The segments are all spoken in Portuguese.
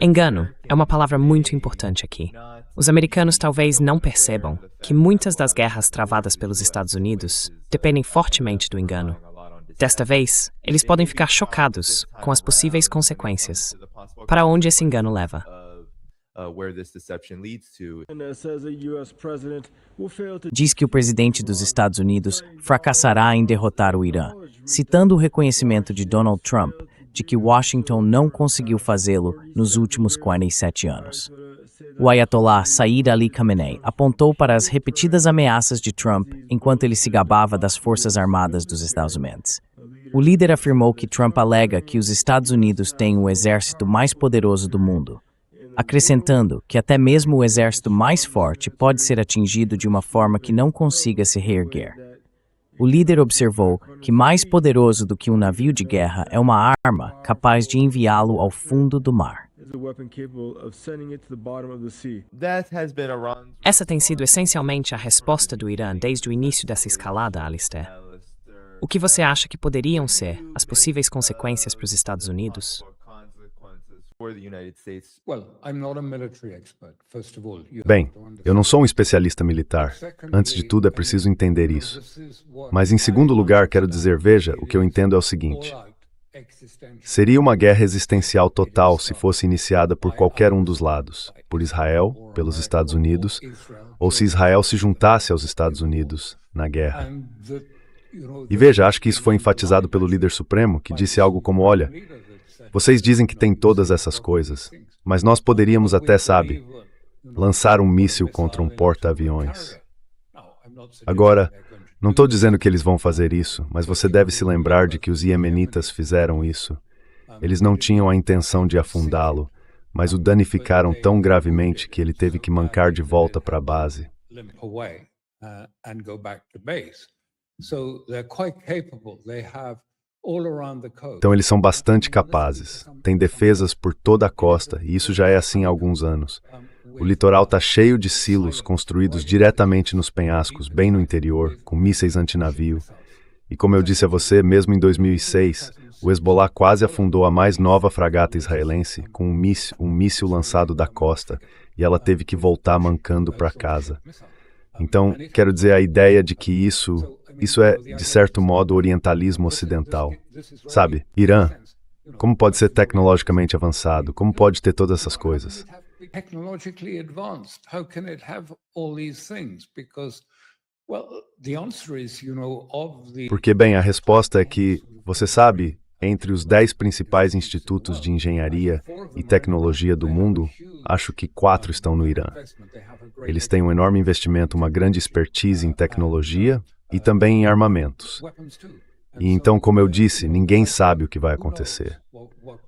Engano é uma palavra muito importante aqui. Os americanos talvez não percebam que muitas das guerras travadas pelos Estados Unidos dependem fortemente do engano. Desta vez, eles podem ficar chocados com as possíveis consequências. Para onde esse engano leva? Diz que o presidente dos Estados Unidos fracassará em derrotar o Irã, citando o reconhecimento de Donald Trump de que Washington não conseguiu fazê-lo nos últimos 47 anos. O Ayatollah Sayyid Ali Khamenei apontou para as repetidas ameaças de Trump enquanto ele se gabava das Forças Armadas dos Estados Unidos. O líder afirmou que Trump alega que os Estados Unidos têm o exército mais poderoso do mundo, acrescentando que até mesmo o exército mais forte pode ser atingido de uma forma que não consiga se reerguer. O líder observou que mais poderoso do que um navio de guerra é uma arma capaz de enviá-lo ao fundo do mar. Essa tem sido essencialmente a resposta do Irã desde o início dessa escalada, Alistair. O que você acha que poderiam ser as possíveis consequências para os Estados Unidos? Bem, eu não sou um especialista militar. Antes de tudo, é preciso entender isso. Mas, em segundo lugar, quero dizer, veja, o que eu entendo é o seguinte. Seria uma guerra existencial total se fosse iniciada por qualquer um dos lados, por Israel, pelos Estados Unidos, ou se Israel se juntasse aos Estados Unidos na guerra. E veja, acho que isso foi enfatizado pelo líder supremo, que disse algo como, olha, vocês dizem que tem todas essas coisas, mas nós poderíamos até, sabe, lançar um míssil contra um porta-aviões. Agora, não estou dizendo que eles vão fazer isso, mas você deve se lembrar de que os iemenitas fizeram isso. Eles não tinham a intenção de afundá-lo, mas o danificaram tão gravemente que ele teve que mancar de volta para a base. Então eles são bastante capazes, têm defesas por toda a costa, e isso já é assim há alguns anos. O litoral está cheio de silos construídos diretamente nos penhascos, bem no interior, com mísseis antinavio. E como eu disse a você, mesmo em 2006, o Hezbollah quase afundou a mais nova fragata israelense com um míssil lançado da costa, e ela teve que voltar mancando para casa. Então, quero dizer, a ideia de que isso é, de certo modo, orientalismo ocidental. Sabe, Irã, como pode ser tecnologicamente avançado? Como pode ter todas essas coisas? Porque, bem, a resposta é que, você sabe, entre os 10 principais institutos de engenharia e tecnologia do mundo, acho que 4 estão no Irã. Eles têm um enorme investimento, uma grande expertise em tecnologia e também em armamentos. E então, como eu disse, ninguém sabe o que vai acontecer.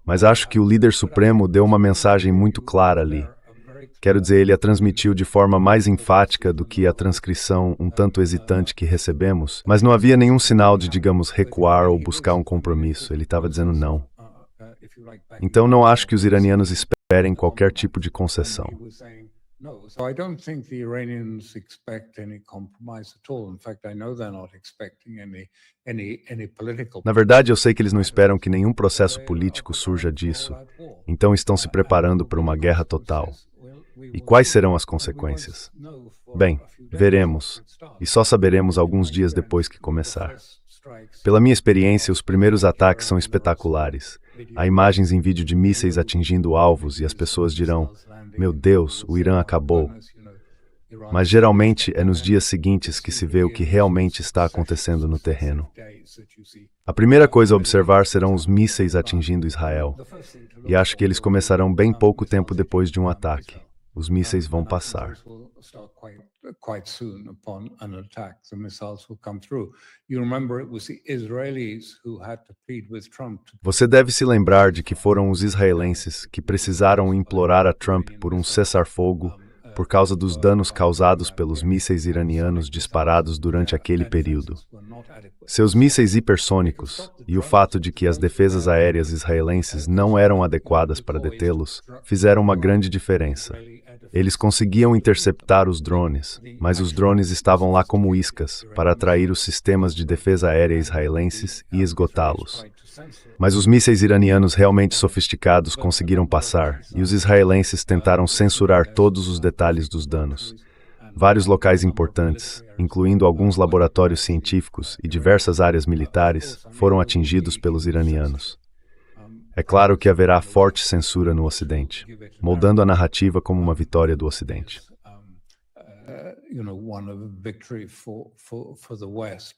Mas acho que o líder supremo deu uma mensagem muito clara ali. Quero dizer, ele a transmitiu de forma mais enfática do que a transcrição um tanto hesitante que recebemos, mas não havia nenhum sinal de, digamos, recuar ou buscar um compromisso. Ele estava dizendo não. Então, não acho que os iranianos esperem qualquer tipo de concessão. So I don't think the Iranians expect any compromise at all. In fact, I know they're not expecting any political. Na verdade, eu sei que eles não esperam que nenhum processo político surja disso. Então estão se preparando para uma guerra total. E quais serão as consequências? Bem, veremos. E só saberemos alguns dias depois que começar. Pela minha experiência, os primeiros ataques são espetaculares. Há imagens em vídeo de mísseis atingindo alvos e as pessoas dirão, meu Deus, o Irã acabou. Mas geralmente é nos dias seguintes que se vê o que realmente está acontecendo no terreno. A primeira coisa a observar serão os mísseis atingindo Israel. E acho que eles começarão bem pouco tempo depois de um ataque. Os mísseis vão passar. Quite soon upon an attack, the missiles will come through. You remember it was the Israelis who had to plead with Trump. Você deve se lembrar de que foram os israelenses que precisaram implorar a Trump por um cessar-fogo por causa dos danos causados pelos mísseis iranianos disparados durante aquele período. Seus mísseis hipersônicos e o fato de que as defesas aéreas israelenses não eram adequadas para detê-los fizeram uma grande diferença. Eles conseguiam interceptar os drones, mas os drones estavam lá como iscas para atrair os sistemas de defesa aérea israelenses e esgotá-los. Mas os mísseis iranianos realmente sofisticados conseguiram passar, e os israelenses tentaram censurar todos os detalhes dos danos. Vários locais importantes, incluindo alguns laboratórios científicos e diversas áreas militares, foram atingidos pelos iranianos. É claro que haverá forte censura no Ocidente, moldando a narrativa como uma vitória do Ocidente. One of a victory for the West.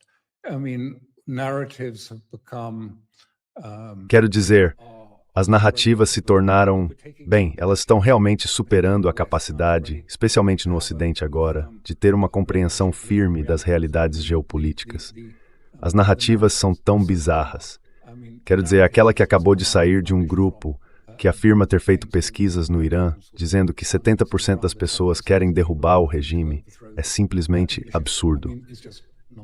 I mean, narratives have become Quero dizer, as narrativas se tornaram, bem, elas estão realmente superando a capacidade, especialmente no Ocidente agora, de ter uma compreensão firme das realidades geopolíticas. As narrativas são tão bizarras. Quero dizer, aquela que acabou de sair de um grupo que afirma ter feito pesquisas no Irã, dizendo que 70% das pessoas querem derrubar o regime, é simplesmente absurdo.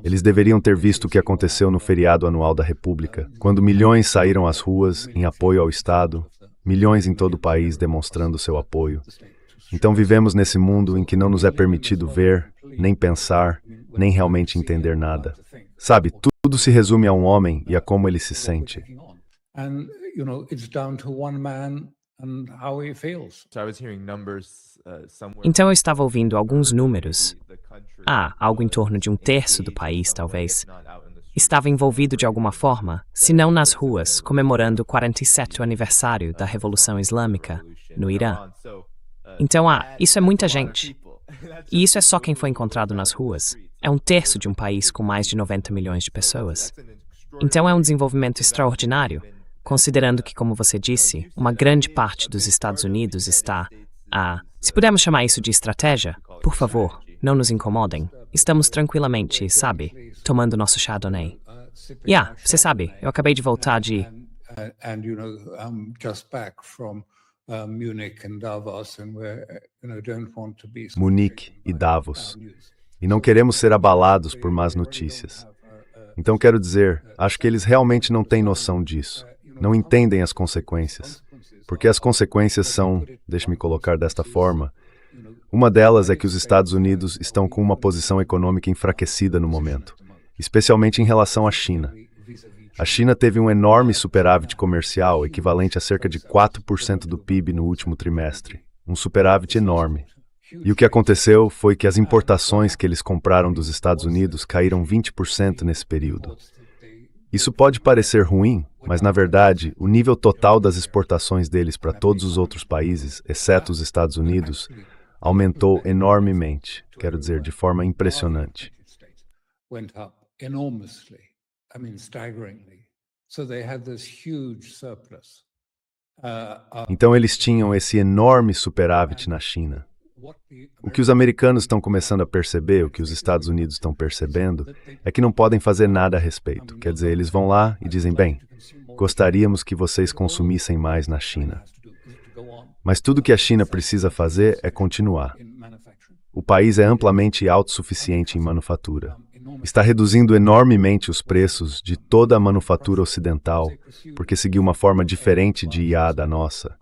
Eles deveriam ter visto o que aconteceu no feriado anual da República, quando milhões saíram às ruas em apoio ao Estado, milhões em todo o país demonstrando seu apoio. Então vivemos nesse mundo em que não nos é permitido ver, nem pensar, nem realmente entender nada. Sabe, tudo se resume a um homem e a como ele se sente. Então eu estava ouvindo alguns números. Algo em torno de 1/3 do país, talvez, estava envolvido de alguma forma, se não nas ruas, comemorando o 47º aniversário da Revolução Islâmica no Irã. Então, isso é muita gente. E isso é só quem foi encontrado nas ruas. É 1/3 de um país com mais de 90 milhões de pessoas. Então é um desenvolvimento extraordinário, considerando que, como você disse, uma grande parte dos Estados Unidos está se pudermos chamar isso de estratégia, por favor, não nos incomodem. Estamos tranquilamente, sabe, tomando nosso Chardonnay. Você sabe, eu acabei de voltar de... Munique e Davos. E não queremos ser abalados por más notícias. Então quero dizer, acho que eles realmente não têm noção disso. Não entendem as consequências. Porque as consequências são, deixe-me colocar desta forma, uma delas é que os Estados Unidos estão com uma posição econômica enfraquecida no momento, especialmente em relação à China. A China teve um enorme superávit comercial, equivalente a cerca de 4% do PIB no último trimestre. Um superávit enorme. E o que aconteceu foi que as importações que eles compraram dos Estados Unidos caíram 20% nesse período. Isso pode parecer ruim, mas na verdade, o nível total das exportações deles para todos os outros países, exceto os Estados Unidos, aumentou enormemente, quero dizer, de forma impressionante. Então eles tinham esse enorme superávit na China. O que os americanos estão começando a perceber, o que os Estados Unidos estão percebendo, é que não podem fazer nada a respeito. Quer dizer, eles vão lá e dizem, bem, gostaríamos que vocês consumissem mais na China. Mas tudo que a China precisa fazer é continuar. O país é amplamente autossuficiente em manufatura. Está reduzindo enormemente os preços de toda a manufatura ocidental, porque seguiu uma forma diferente de IA da nossa.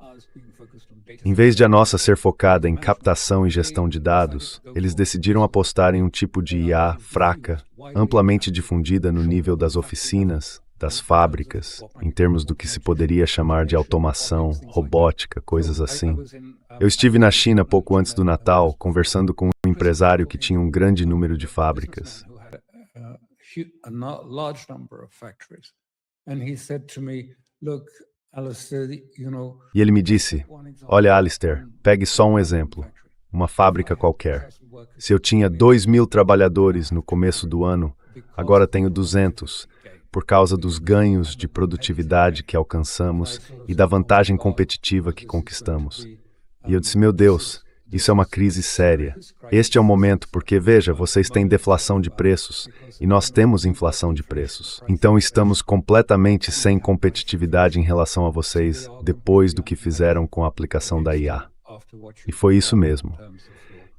Em vez de a nossa ser focada em captação e gestão de dados, eles decidiram apostar em um tipo de IA fraca, amplamente difundida no nível das oficinas, das fábricas, em termos do que se poderia chamar de automação, robótica, coisas assim. Eu estive na China pouco antes do Natal, conversando com um empresário que tinha um grande número de fábricas. E ele me disse, olha, Alistair, pegue só um exemplo, uma fábrica qualquer. Se eu tinha 2.000 trabalhadores no começo do ano, agora tenho 200, por causa dos ganhos de produtividade que alcançamos e da vantagem competitiva que conquistamos. E eu disse, meu Deus, isso é uma crise séria. Este é o momento porque, veja, vocês têm deflação de preços e nós temos inflação de preços. Então estamos completamente sem competitividade em relação a vocês depois do que fizeram com a aplicação da IA. E foi isso mesmo.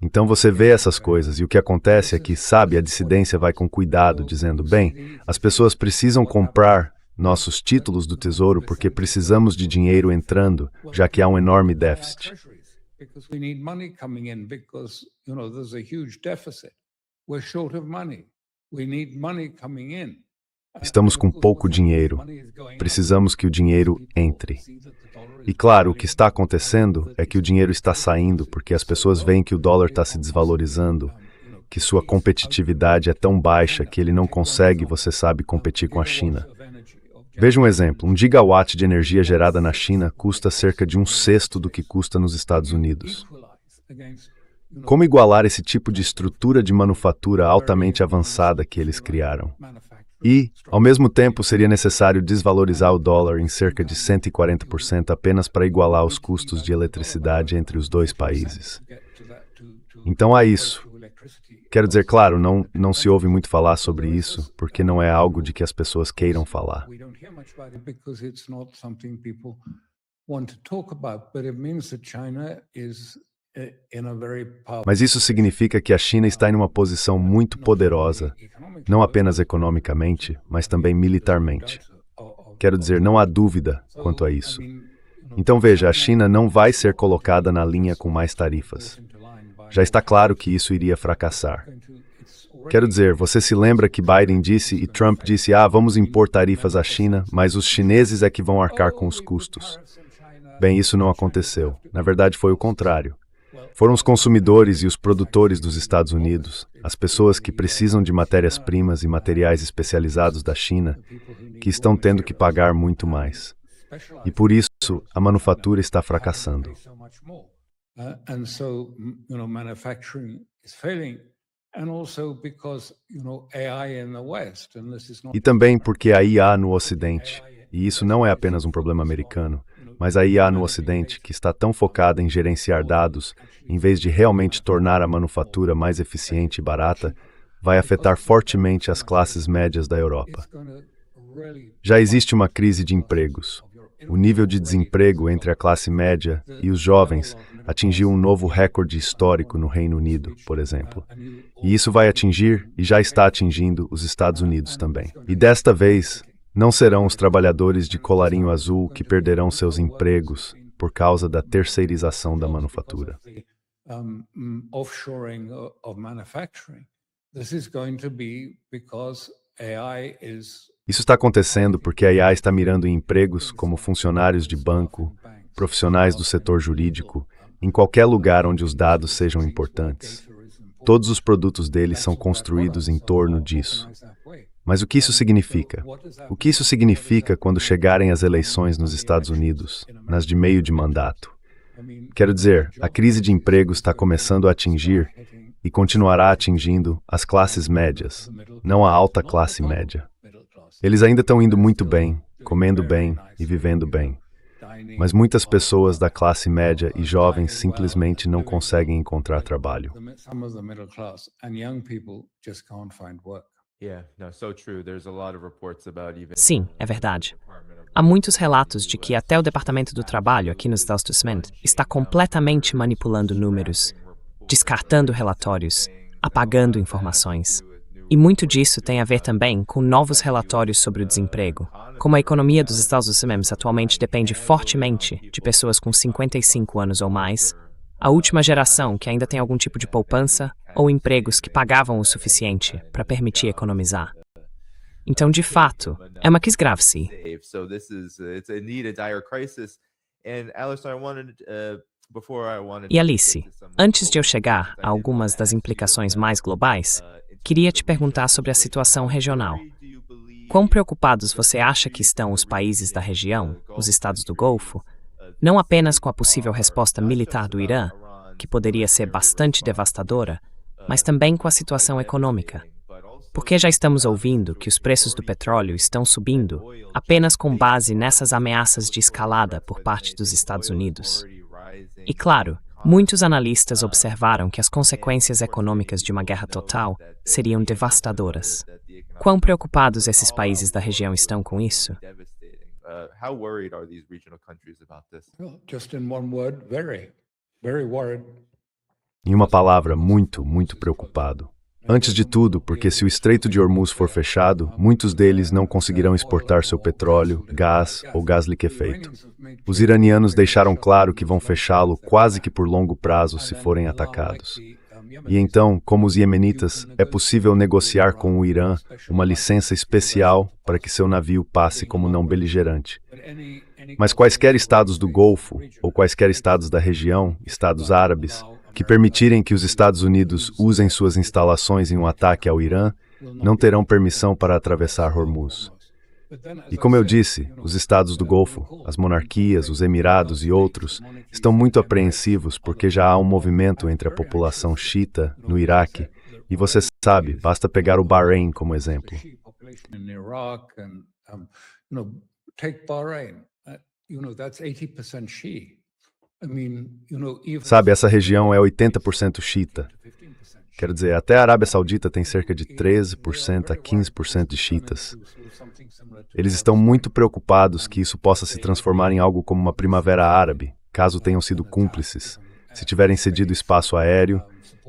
Então você vê essas coisas e o que acontece é que, sabe, a dissidência vai com cuidado, dizendo, bem, as pessoas precisam comprar nossos títulos do Tesouro porque precisamos de dinheiro entrando, já que há um enorme déficit. Because we need money coming in because, there's a huge deficit. We're short of money. We need money coming in. Estamos com pouco dinheiro. Precisamos que o dinheiro entre. E claro, o que está acontecendo é que o dinheiro está saindo porque as pessoas veem que o dólar está se desvalorizando, que sua competitividade é tão baixa que ele não consegue, você sabe, competir com a China. Veja um exemplo, 1 gigawatt de energia gerada na China custa cerca de 1/6 do que custa nos Estados Unidos. Como igualar esse tipo de estrutura de manufatura altamente avançada que eles criaram? E, ao mesmo tempo, seria necessário desvalorizar o dólar em cerca de 140% apenas para igualar os custos de eletricidade entre os dois países. Então há isso. Quero dizer, claro, não se ouve muito falar sobre isso, porque não é algo de que as pessoas queiram falar. Mas isso significa que a China está em uma posição muito poderosa, não apenas economicamente, mas também militarmente. Quero dizer, não há dúvida quanto a isso. Então veja, a China não vai ser colocada na linha com mais tarifas. Já está claro que isso iria fracassar. Quero dizer, você se lembra que Biden disse e Trump disse, vamos impor tarifas à China, mas os chineses é que vão arcar com os custos. Bem, isso não aconteceu. Na verdade, foi o contrário. Foram os consumidores e os produtores dos Estados Unidos, as pessoas que precisam de matérias-primas e materiais especializados da China, que estão tendo que pagar muito mais. E por isso, a manufatura está fracassando. E também porque a IA no Ocidente, e isso não é apenas um problema americano, mas a IA no Ocidente, que está tão focada em gerenciar dados, em vez de realmente tornar a manufatura mais eficiente e barata, vai afetar fortemente as classes médias da Europa. Já existe uma crise de empregos. O nível de desemprego entre a classe média e os jovens atingiu um novo recorde histórico no Reino Unido, por exemplo. E isso vai atingir, e já está atingindo, os Estados Unidos também. E desta vez, não serão os trabalhadores de colarinho azul que perderão seus empregos por causa da terceirização da manufatura. Isso está acontecendo porque a IA está mirando em empregos como funcionários de banco, profissionais do setor jurídico, em qualquer lugar onde os dados sejam importantes. Todos os produtos deles são construídos em torno disso. Mas o que isso significa? O que isso significa quando chegarem as eleições nos Estados Unidos, nas de meio de mandato? Quero dizer, a crise de emprego está começando a atingir e continuará atingindo as classes médias, não a alta classe média. Eles ainda estão indo muito bem, comendo bem e vivendo bem. Mas muitas pessoas da classe média e jovens simplesmente não conseguem encontrar trabalho. Sim, é verdade. Há muitos relatos de que até o Departamento do Trabalho, aqui nos Estados Unidos, está completamente manipulando números, descartando relatórios, apagando informações. E muito disso tem a ver também com novos relatórios sobre o desemprego. Como a economia dos Estados Unidos atualmente depende fortemente de pessoas com 55 anos ou mais, a última geração que ainda tem algum tipo de poupança ou empregos que pagavam o suficiente para permitir economizar. Então, de fato, é uma crise grave, sim. E Alice, antes de eu chegar a algumas das implicações mais globais, queria te perguntar sobre a situação regional. Quão preocupados você acha que estão os países da região, os estados do Golfo, não apenas com a possível resposta militar do Irã, que poderia ser bastante devastadora, mas também com a situação econômica? Porque já estamos ouvindo que os preços do petróleo estão subindo apenas com base nessas ameaças de escalada por parte dos Estados Unidos. E claro, muitos analistas observaram que as consequências econômicas de uma guerra total seriam devastadoras. Quão preocupados esses países da região estão com isso? Em uma palavra, muito, muito preocupado. Antes de tudo, porque se o Estreito de Hormuz for fechado, muitos deles não conseguirão exportar seu petróleo, gás ou gás liquefeito. Os iranianos deixaram claro que vão fechá-lo quase que por longo prazo se forem atacados. E então, como os iemenitas, é possível negociar com o Irã uma licença especial para que seu navio passe como não beligerante. Mas quaisquer estados do Golfo, ou quaisquer estados da região, estados árabes, que permitirem que os Estados Unidos usem suas instalações em um ataque ao Irã, não terão permissão para atravessar Hormuz. E como eu disse, os estados do Golfo, as monarquias, os Emirados e outros, estão muito apreensivos porque já há um movimento entre a população xiita no Iraque, e você sabe, basta pegar o Bahrein como exemplo. Sabe, essa região é 80% xiita. Quero dizer, até a Arábia Saudita tem cerca de 13% a 15% de xiitas. Eles estão muito preocupados que isso possa se transformar em algo como uma primavera árabe, caso tenham sido cúmplices, se tiverem cedido espaço aéreo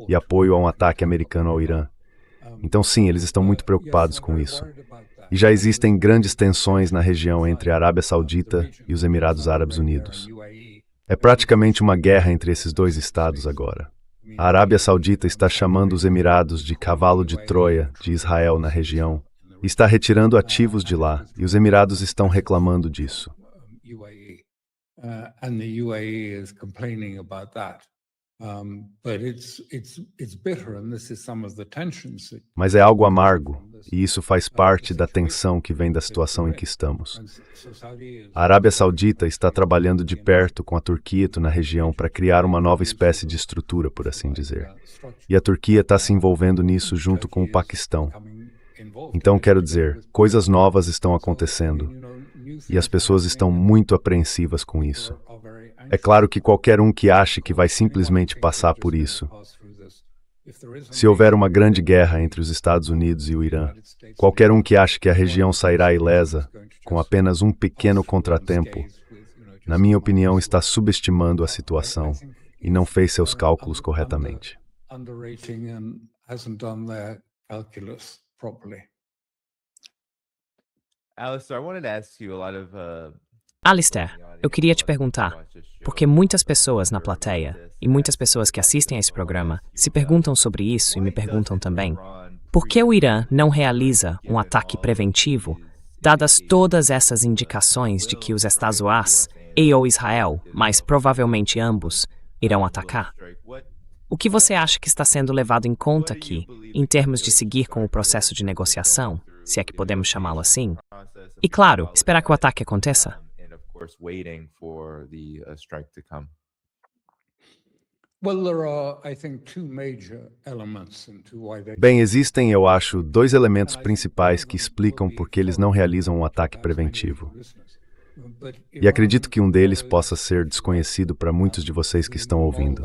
e apoio a um ataque americano ao Irã. Então sim, eles estão muito preocupados com isso. E já existem grandes tensões na região entre a Arábia Saudita e os Emirados Árabes Unidos. É praticamente uma guerra entre esses dois estados agora. A Arábia Saudita está chamando os Emirados de cavalo de Troia de Israel na região e está retirando ativos de lá, e os Emirados estão reclamando disso. Mas é algo amargo, e isso faz parte da tensão que vem da situação em que estamos. A Arábia Saudita está trabalhando de perto com a Turquia na região para criar uma nova espécie de estrutura, por assim dizer. E a Turquia está se envolvendo nisso junto com o Paquistão. Então, quero dizer, coisas novas estão acontecendo, e as pessoas estão muito apreensivas com isso. É claro que qualquer um que ache que vai simplesmente passar por isso, se houver uma grande guerra entre os Estados Unidos e o Irã, qualquer um que ache que a região sairá ilesa com apenas um pequeno contratempo, na minha opinião, está subestimando a situação e não fez seus cálculos corretamente. Alistair, eu queria te perguntar, porque muitas pessoas na plateia e muitas pessoas que assistem a esse programa se perguntam sobre isso e me perguntam também, por que o Irã não realiza um ataque preventivo, dadas todas essas indicações de que os Estados Unidos e ou Israel, mas provavelmente ambos, irão atacar? O que você acha que está sendo levado em conta aqui, em termos de seguir com o processo de negociação, se é que podemos chamá-lo assim? E claro, esperar que o ataque aconteça. Bem, existem, eu acho, dois elementos principais que explicam por que eles não realizam um ataque preventivo. E acredito que um deles possa ser desconhecido para muitos de vocês que estão ouvindo.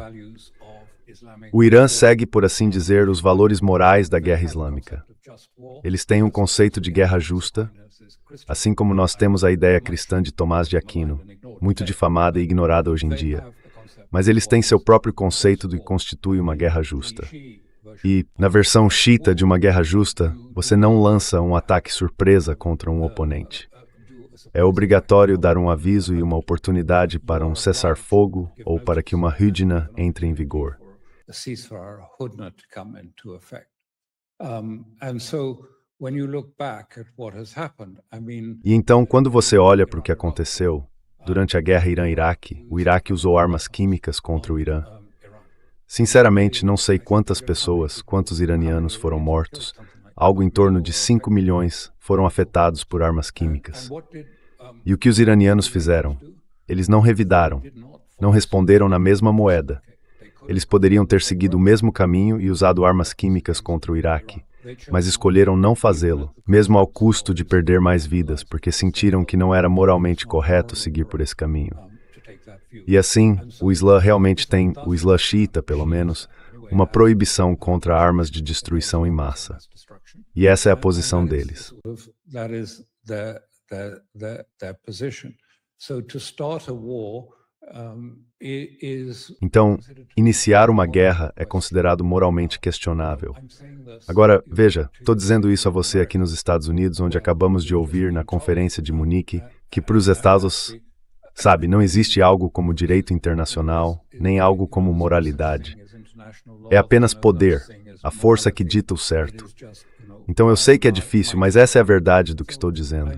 O Irã segue, por assim dizer, os valores morais da guerra islâmica. Eles têm um conceito de guerra justa, assim como nós temos a ideia cristã de Tomás de Aquino, muito difamada e ignorada hoje em dia. Mas eles têm seu próprio conceito do que constitui uma guerra justa. E, na versão xiita de uma guerra justa, você não lança um ataque surpresa contra um oponente. É obrigatório dar um aviso e uma oportunidade para um cessar-fogo ou para que uma hudna entre em vigor. E então, quando você olha para o que aconteceu, durante a guerra Irã-Iraque, o Iraque usou armas químicas contra o Irã. Sinceramente, não sei quantas pessoas, quantos iranianos foram mortos. Algo em torno de 5 milhões foram afetados por armas químicas. E o que os iranianos fizeram? Eles não revidaram, não responderam na mesma moeda. Eles poderiam ter seguido o mesmo caminho e usado armas químicas contra o Iraque, mas escolheram não fazê-lo, mesmo ao custo de perder mais vidas, porque sentiram que não era moralmente correto seguir por esse caminho. E assim, o Islã realmente tem, o Islã xiita pelo menos, uma proibição contra armas de destruição em massa. E essa é a posição deles. Então, iniciar uma guerra é considerado moralmente questionável. Agora, veja, estou dizendo isso a você aqui nos Estados Unidos, onde acabamos de ouvir na conferência de Munique que para os Estados, sabe, não existe algo como direito internacional, nem algo como moralidade. É apenas poder, a força que dita o certo. Então eu sei que é difícil, mas essa é a verdade do que estou dizendo.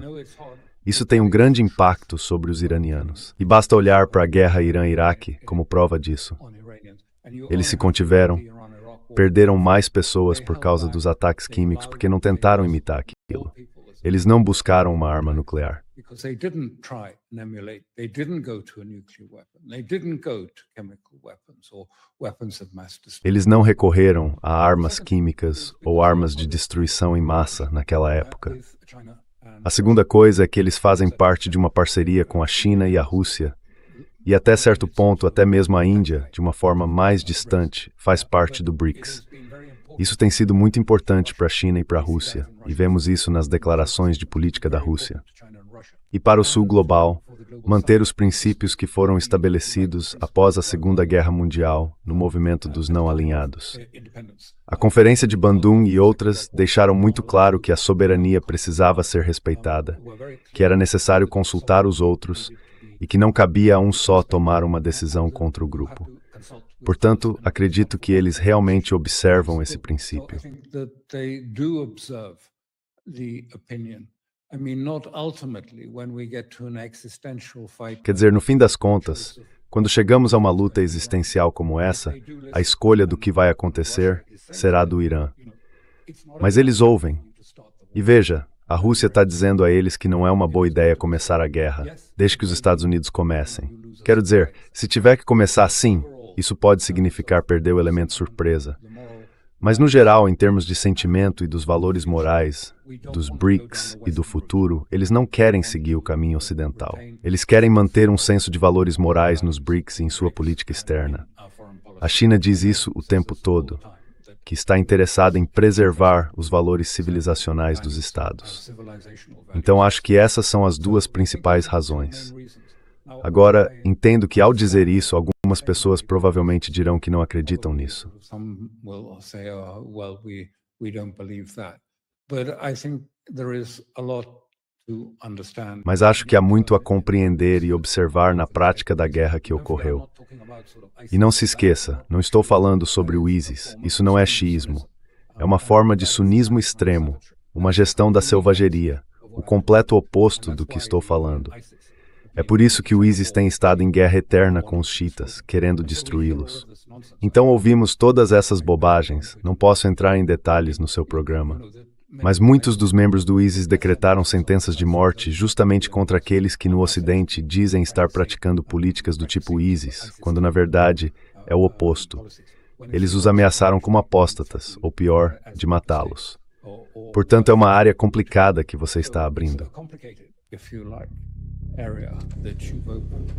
Isso tem um grande impacto sobre os iranianos. E basta olhar para a guerra Irã-Iraque como prova disso. Eles se contiveram, perderam mais pessoas por causa dos ataques químicos porque não tentaram imitar aquilo. Eles não buscaram uma arma nuclear. Eles não recorreram a armas químicas ou armas de destruição em massa naquela época. A segunda coisa é que eles fazem parte de uma parceria com a China e a Rússia, e até certo ponto, até mesmo a Índia, de uma forma mais distante, faz parte do BRICS. Isso tem sido muito importante para a China e para a Rússia, e vemos isso nas declarações de política da Rússia. E para o Sul global, manter os princípios que foram estabelecidos após a Segunda Guerra Mundial no movimento dos não alinhados. A Conferência de Bandung e outras deixaram muito claro que a soberania precisava ser respeitada, que era necessário consultar os outros e que não cabia a um só tomar uma decisão contra o grupo. Portanto, acredito que eles realmente observam esse princípio. Quer dizer, no fim das contas, quando chegamos a uma luta existencial como essa, a escolha do que vai acontecer será do Irã. Mas eles ouvem. E veja, a Rússia está dizendo a eles que não é uma boa ideia começar a guerra, desde que os Estados Unidos comecem. Quero dizer, se tiver que começar assim, isso pode significar perder o elemento surpresa. Mas, no geral, em termos de sentimento e dos valores morais, dos BRICS e do futuro, eles não querem seguir o caminho ocidental. Eles querem manter um senso de valores morais nos BRICS e em sua política externa. A China diz isso o tempo todo, que está interessada em preservar os valores civilizacionais dos Estados. Então, acho que essas são as duas principais razões. Agora, entendo que ao dizer isso, algumas pessoas provavelmente dirão que não acreditam nisso. Mas acho que há muito a compreender e observar na prática da guerra que ocorreu. E não se esqueça, não estou falando sobre o ISIS, isso não é xiismo. É uma forma de sunismo extremo, uma gestão da selvageria, o completo oposto do que estou falando. É por isso que o ISIS tem estado em guerra eterna com os xiitas, querendo destruí-los. Então ouvimos todas essas bobagens, não posso entrar em detalhes no seu programa. Mas muitos dos membros do ISIS decretaram sentenças de morte justamente contra aqueles que no Ocidente dizem estar praticando políticas do tipo ISIS, quando na verdade é o oposto. Eles os ameaçaram como apóstatas, ou pior, de matá-los. Portanto, é uma área complicada que você está abrindo. area that you've opened.